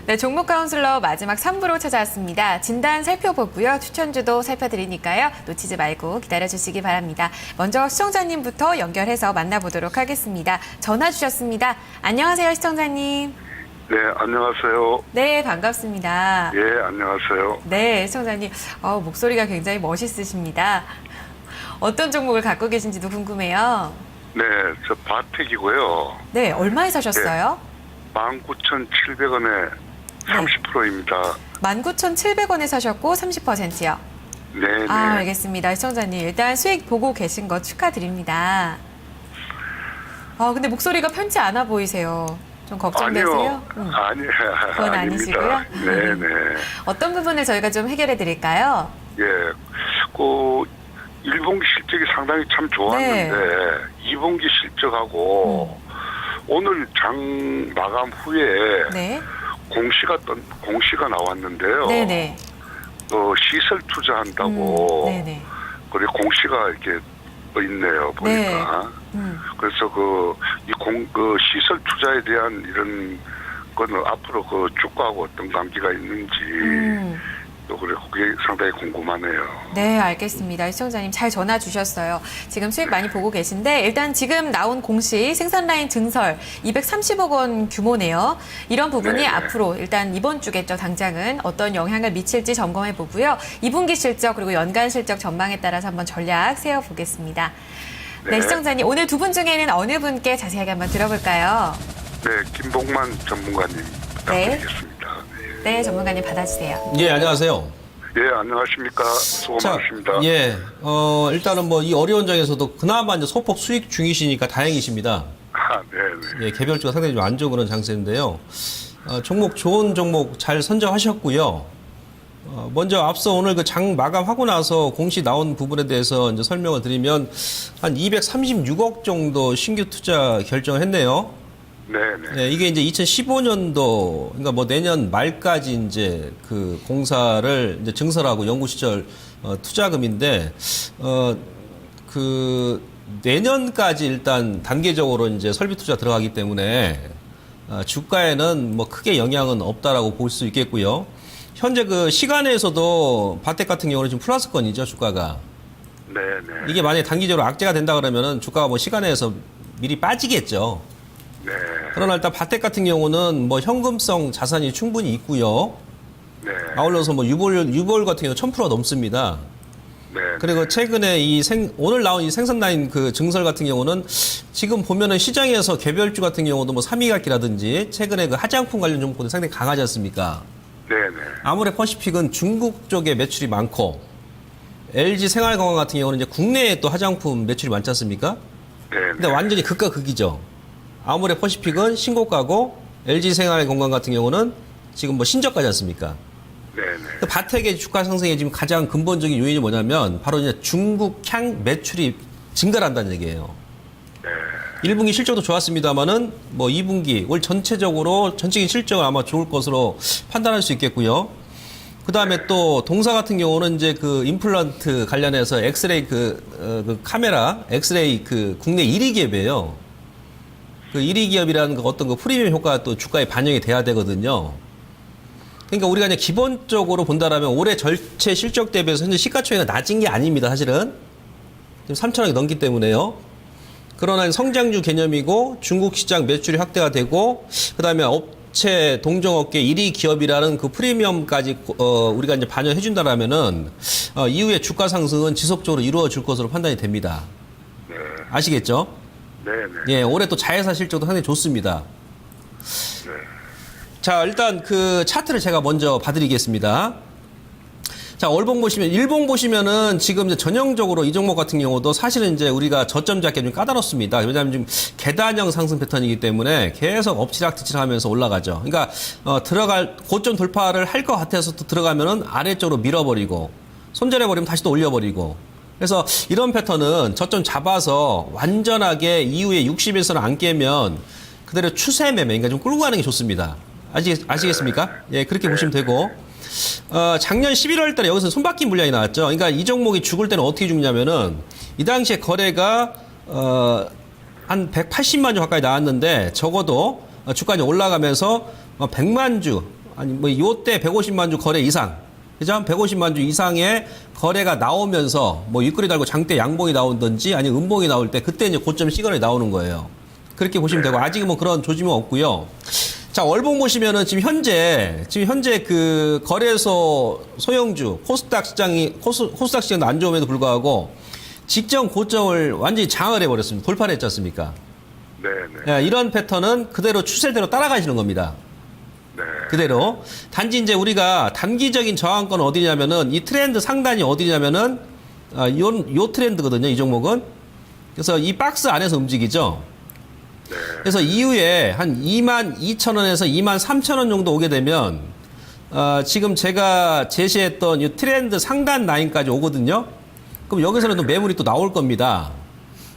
네, 종목 카운슬러 마지막 3부로 찾아왔습니다. 진단 살펴보고요. 추천주도 살펴드리니까요. 놓치지 말고 기다려주시기 바랍니다. 먼저 시청자님부터 연결해서 만나보도록 하겠습니다. 전화 주셨습니다. 안녕하세요, 시청자님. 네, 안녕하세요. 네, 반갑습니다. 예, 안녕하세요. 네, 시청자님. 목소리가 굉장히 멋있으십니다. 어떤 종목을 갖고 계신지도 궁금해요. 네, 저 바텍이고요. 네, 얼마에 사셨어요? 19,700원에 30%입니다. 19,700원에 사셨고 30%요. 네, 네. 알겠습니다. 시청자님, 일단 수익 보고 계신 거 축하드립니다. 근데 목소리가 편치 않아 보이세요. 좀 걱정되세요? 아니요. 그건 아니시고요. 네, 네. 어떤 부분을 저희가 좀 해결해 드릴까요? 예, 1분기 실적이 상당히 참 좋았는데 2분기 실적하고 오늘 장 마감 후에 네. 공시가 나왔는데요. 네네. 시설 투자한다고 네네. 그리고 공시가 이렇게 떠 있네요. 보니까. 그래서 그 시설 투자에 대한 이런 거는 앞으로 그 주가하고 어떤 관계가 있는지 또 그래 그게 상당히 궁금하네요. 네, 알겠습니다. 시청자님 잘 전화 주셨어요. 지금 수익 많이 보고 계신데 일단 지금 나온 공시 생산 라인 증설 230억 원 규모네요. 이런 부분이 네네. 앞으로 일단 이번 주겠죠. 당장은 어떤 영향을 미칠지 점검해 보고요. 2분기 실적 그리고 연간 실적 전망에 따라서 한번 전략 세워 보겠습니다. 네, 시청자님 오늘 두 분 중에는 어느 분께 자세하게 한번 들어볼까요? 네, 김봉만 전문가님 부탁드리겠습니다. 네, 전문가님 받아주세요. 예, 안녕하세요. 예, 안녕하십니까. 수고 많으십니다. 예, 일단은 뭐 이 어려운 장에서도 그나마 이제 소폭 수익 중이시니까 다행이십니다. 네, 네. 예, 개별주가 상당히 좀 안 좋은 그런 장세인데요. 좋은 종목 잘 선정하셨고요. 먼저 앞서 오늘 그 장 마감하고 나서 공시 나온 부분에 대해서 이제 설명을 드리면 한 236억 정도 신규 투자 결정을 했네요. 네네. 예, 이게 이제 2015년도, 그러니까 뭐 내년 말까지 이제 그 공사를 이제 증설하고 연구 시절 투자금인데, 그 내년까지 일단 단계적으로 이제 설비 투자 들어가기 때문에 주가에는 뭐 크게 영향은 없다라고 볼 수 있겠고요. 현재 그 시간에서도 바텍 같은 경우는 지금 플러스권이죠, 주가가. 네네. 이게 만약에 단기적으로 악재가 된다 그러면은 주가가 뭐 시간에서 미리 빠지겠죠. 네. 그러나 일단 바텍 같은 경우는 뭐 현금성 자산이 충분히 있고요. 네. 아울러서 뭐 유볼 같은 경우 1000%가 넘습니다. 네. 그리고 최근에 오늘 나온 이 생산 라인 그 증설 같은 경우는 지금 보면은 시장에서 개별주 같은 경우도 뭐 삼위각기라든지 최근에 그 화장품 관련 종목들이 상당히 강하지 않습니까? 네네. 아모레 퍼시픽은 중국 쪽에 매출이 많고 LG 생활건강 같은 경우는 이제 국내에 또 화장품 매출이 많지 않습니까? 네. 근데 완전히 극과 극이죠. 아모레 퍼시픽은 신고가고 LG 생활건강 같은 경우는 지금 뭐 신저가지 않습니까? 네네. 바텍의 주가 상승의 지금 가장 근본적인 요인이 뭐냐면 바로 이제 중국향 매출이 증가를 한다는 얘기예요. 네. 1분기 실적도 좋았습니다만은 뭐 2분기 올 전체적으로 전체적인 실적은 아마 좋을 것으로 판단할 수 있겠고요. 그 다음에 또 동사 같은 경우는 이제 그 임플란트 관련해서 엑스레이 그 카메라 엑스레이 그 국내 1위 기업이에요. 그 1위 기업이라는 그 어떤 그 프리미엄 효과가 또 주가에 반영이 돼야 되거든요. 그러니까 우리가 이제 기본적으로 본다라면 올해 전체 실적 대비해서 현재 시가총액이 낮은 게 아닙니다, 사실은. 지금 3천억이 넘기 때문에요. 그러나 성장주 개념이고 중국 시장 매출이 확대가 되고 그다음에 업체 동종업계 1위 기업이라는 그 프리미엄까지 우리가 이제 반영해 준다라면은 이후에 주가 상승은 지속적으로 이루어질 것으로 판단이 됩니다. 네. 아시겠죠? 네네. 예, 올해 또 자회사 실적도 상당히 좋습니다. 네. 자, 일단 그 차트를 제가 먼저 봐드리겠습니다. 자, 일봉 보시면은 지금 이제 전형적으로 이 종목 같은 경우도 사실은 이제 우리가 저점 잡기 좀 까다롭습니다. 왜냐하면 지금 계단형 상승 패턴이기 때문에 계속 엎치락뒤치락 하면서 올라가죠. 그러니까, 고점 돌파를 할 것 같아서 또 들어가면은 아래쪽으로 밀어버리고, 손절해버리면 다시 또 올려버리고, 그래서 이런 패턴은 저점 잡아서 완전하게 이후에 60에서는 안 깨면 그대로 추세 매매, 그러니까 좀 끌고 가는 게 좋습니다. 아시겠습니까? 예, 그렇게 보시면 되고. 작년 11월 달에 여기서 손바뀜 물량이 나왔죠. 그러니까 이 종목이 죽을 때는 어떻게 죽냐면은 이 당시에 거래가 한 180만 주 가까이 나왔는데 적어도 주가가 올라가면서 100만 주 아니 뭐 요때 150만 주 거래 이상, 그죠? 150만 주 이상의 거래가 나오면서 뭐 윗꼬리 달고 장대 양봉이 나온든지 아니면 음봉이 나올 때 그때 이제 고점 시그널이 나오는 거예요. 그렇게 보시면 되고 아직은 뭐 그런 조짐은 없고요. 자, 월봉 보시면은 지금 현재 그 거래소 소형주 코스닥 시장도 안 좋음에도 불구하고 직전 고점을 완전히 장을 해버렸습니다. 돌파를 했지 않습니까? 네네. 예, 이런 패턴은 그대로 추세대로 따라가시는 겁니다. 네. 그대로. 단지 이제 우리가 단기적인 저항권은 어디냐면은 이 트렌드 상단이 어디냐면은 요 트렌드거든요. 이 종목은. 그래서 이 박스 안에서 움직이죠. 네. 그래서 이후에 한 22,000원에서 23,000원 정도 오게 되면 지금 제가 제시했던 이 트렌드 상단 라인까지 오거든요. 그럼 여기서는 또 매물이 또 나올 겁니다.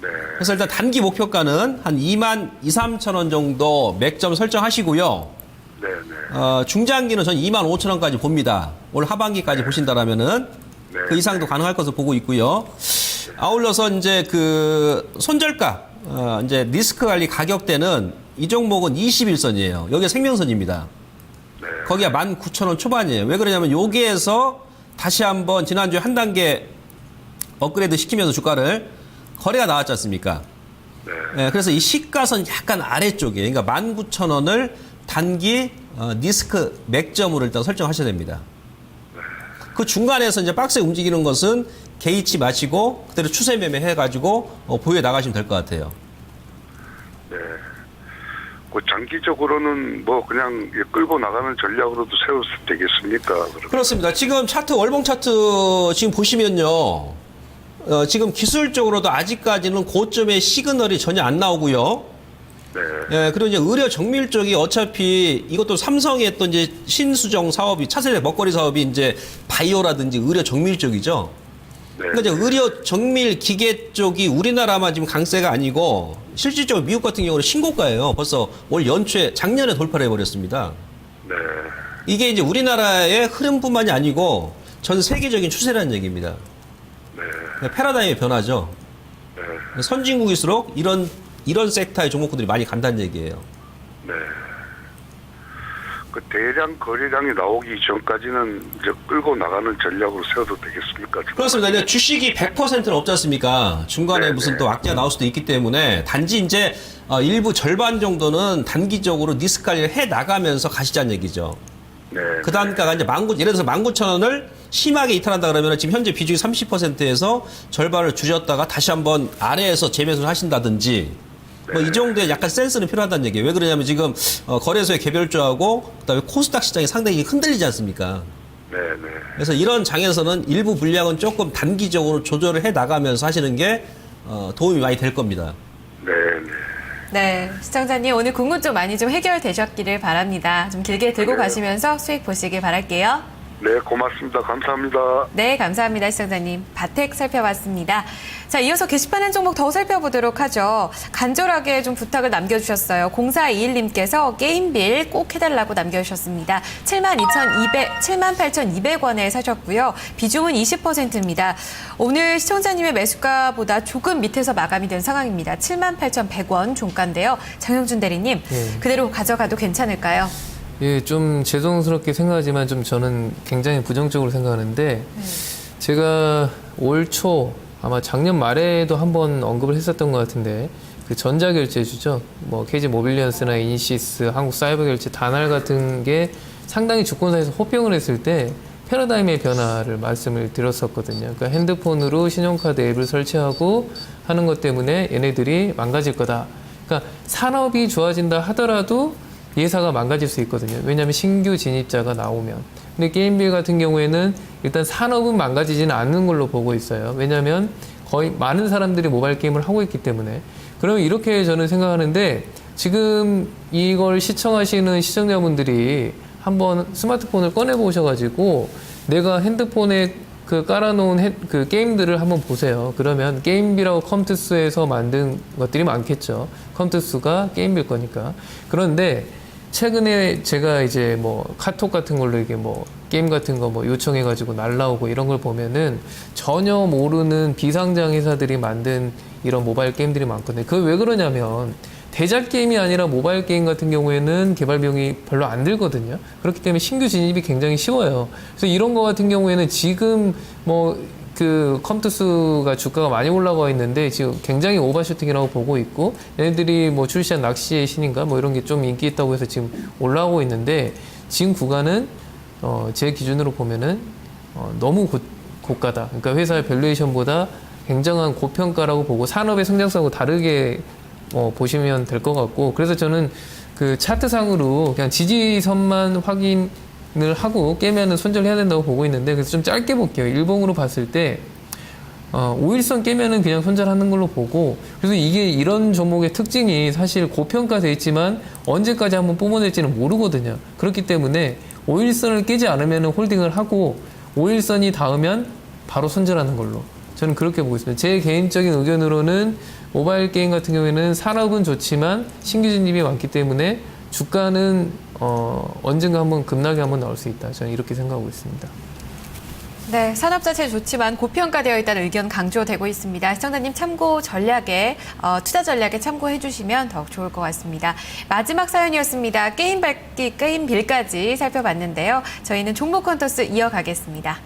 네. 그래서 일단 단기 목표가는 한 23,000원 정도 맥점 설정하시고요. 네네. 중장기는 전 25,000원까지 봅니다. 올 하반기까지 보신다라면은 네. 그 이상도 가능할 것으로 보고 있고요. 아울러서 이제 그 손절가, 이제 리스크 관리 가격대는 이 종목은 21선이에요. 여기가 생명선입니다. 네. 거기가 19,000원 초반이에요. 왜 그러냐면 여기에서 다시 한번 지난주에 한 단계 업그레이드 시키면서 주가를 거래가 나왔지 않습니까? 네. 예, 그래서 이 시가선 약간 아래쪽에, 그러니까 19,000원을 단기 리스크 맥점으로 일단 설정하셔야 됩니다. 그 중간에서 이제 박스에 움직이는 것은 개의치 마시고 그대로 추세 매매 해가지고 보유해 나가시면 될 것 같아요. 네. 그 장기적으로는 뭐 그냥 끌고 나가는 전략으로도 세울 수 되겠습니까? 그러면? 그렇습니다. 지금 차트, 월봉 차트 지금 보시면요. 지금 기술적으로도 아직까지는 고점의 시그널이 전혀 안 나오고요. 네. 예, 그리고 이제 의료 정밀 쪽이 어차피 이것도 삼성의 했던 이제 신수정 사업이 차세대 먹거리 사업이 이제 바이오라든지 의료 정밀 쪽이죠. 네. 그러니까 이제 의료 정밀 기계 쪽이 우리나라만 지금 강세가 아니고 실질적으로 미국 같은 경우는 신고가예요. 벌써 올 연초에 작년에 돌파를 해버렸습니다. 네. 이게 이제 우리나라의 흐름뿐만이 아니고 전 세계적인 추세라는 얘기입니다. 네. 패러다임의 변화죠. 네. 선진국일수록 이런 섹터의 종목들이 많이 간다는 얘기예요. 네. 그 대량 거래량이 나오기 전까지는 이제 끌고 나가는 전략으로 세워도 되겠습니까? 그렇습니다. 근데 주식이 100%는 없지 않습니까? 중간에 네, 무슨 네. 또 악재가 나올 수도 있기 때문에 단지 이제 일부 절반 정도는 단기적으로 리스크 관리를 해 나가면서 가시자는 얘기죠. 네. 그 단가가 이제 예를 들어서 19,000원을 심하게 이탈한다 그러면 지금 현재 비중이 30%에서 절반을 줄였다가 다시 한번 아래에서 재매수를 하신다든지 뭐 이 정도의 약간 센스는 필요하다는 얘기예요. 왜 그러냐면 지금 거래소의 개별주하고 그다음에 코스닥 시장이 상당히 흔들리지 않습니까? 네, 네. 그래서 이런 장에서는 일부 물량은 조금 단기적으로 조절을 해 나가면서 하시는 게 도움이 많이 될 겁니다. 네, 네. 네, 시청자님 오늘 궁금증 많이 좀 해결되셨기를 바랍니다. 좀 길게 들고 네. 가시면서 수익 보시길 바랄게요. 네, 고맙습니다. 감사합니다. 네, 감사합니다, 시청자님. 바텍 살펴봤습니다. 자, 이어서 게시판 한 종목 더 살펴보도록 하죠. 간절하게 좀 부탁을 남겨주셨어요. 0421님께서 게임빌 꼭 해달라고 남겨주셨습니다. 78,200원에 사셨고요. 비중은 20%입니다. 오늘 시청자님의 매수가보다 조금 밑에서 마감이 된 상황입니다. 78,100원 종가인데요. 장영준 대리님, 그대로 가져가도 괜찮을까요? 예, 좀 죄송스럽게 생각하지만 좀 저는 굉장히 부정적으로 생각하는데 제가 올 초 아마 작년 말에도 한번 언급을 했었던 것 같은데 그 전자결제주죠. 뭐 KG 모빌리언스나 이니시스, 한국사이버결제, 다날 같은 게 상당히 주권사에서 호평을 했을 때 패러다임의 변화를 말씀을 드렸었거든요. 그러니까 핸드폰으로 신용카드 앱을 설치하고 하는 것 때문에 얘네들이 망가질 거다. 그러니까 산업이 좋아진다 하더라도 예사가 망가질 수 있거든요. 왜냐하면 신규 진입자가 나오면. 근데 게임빌 같은 경우에는 일단 산업은 망가지지는 않는 걸로 보고 있어요. 왜냐하면 거의 많은 사람들이 모바일 게임을 하고 있기 때문에. 그러면 이렇게 저는 생각하는데 지금 이걸 시청하시는 시청자분들이 한번 스마트폰을 꺼내보셔가지고 내가 핸드폰에 그 깔아놓은 그 게임들을 한번 보세요. 그러면 게임빌하고 컴투스에서 만든 것들이 많겠죠. 컴투스가 게임빌 거니까. 그런데 최근에 제가 이제 뭐 카톡 같은 걸로 이게 뭐 게임 같은 거 뭐 요청해가지고 날라오고 이런 걸 보면은 전혀 모르는 비상장 회사들이 만든 이런 모바일 게임들이 많거든요. 그게 왜 그러냐면 대작 게임이 아니라 모바일 게임 같은 경우에는 개발 비용이 별로 안 들거든요. 그렇기 때문에 신규 진입이 굉장히 쉬워요. 그래서 이런 거 같은 경우에는 지금 뭐 그 컴퓨터 수가 주가가 많이 올라가 있는데 지금 굉장히 오버슈팅이라고 보고 있고, 얘네들이 뭐 출시한 낚시의 신인가 뭐 이런 게 좀 인기 있다고 해서 지금 올라오고 있는데, 지금 구간은 제 기준으로 보면은 너무 고가다. 그러니까 회사의 밸류에이션보다 굉장한 고평가라고 보고 산업의 성장성하고 다르게 보시면 될 것 같고, 그래서 저는 그 차트상으로 그냥 지지선만 확인을 하고 깨면은 손절해야 된다고 보고 있는데, 그래서 좀 짧게 볼게요. 일봉으로 봤을 때 5일선 깨면은 그냥 손절하는 걸로 보고, 그래서 이게 이런 종목의 특징이 사실 고평가돼 있지만 언제까지 한번 뿜어낼지는 모르거든요. 그렇기 때문에 5일선을 깨지 않으면 홀딩을 하고 5일선이 닿으면 바로 손절하는 걸로 저는 그렇게 보고 있습니다. 제 개인적인 의견으로는 모바일 게임 같은 경우에는 산업은 좋지만 신규 진입이 많기 때문에 주가는 언젠가 한번 급락이 한번 나올 수 있다. 저는 이렇게 생각하고 있습니다. 네, 산업 자체 좋지만 고평가되어 있다는 의견 강조되고 있습니다. 시청자님 참고 전략에 투자 전략에 참고해 주시면 더욱 좋을 것 같습니다. 마지막 사연이었습니다. 게임 빌까지 살펴봤는데요. 저희는 종목 컨터스 이어가겠습니다.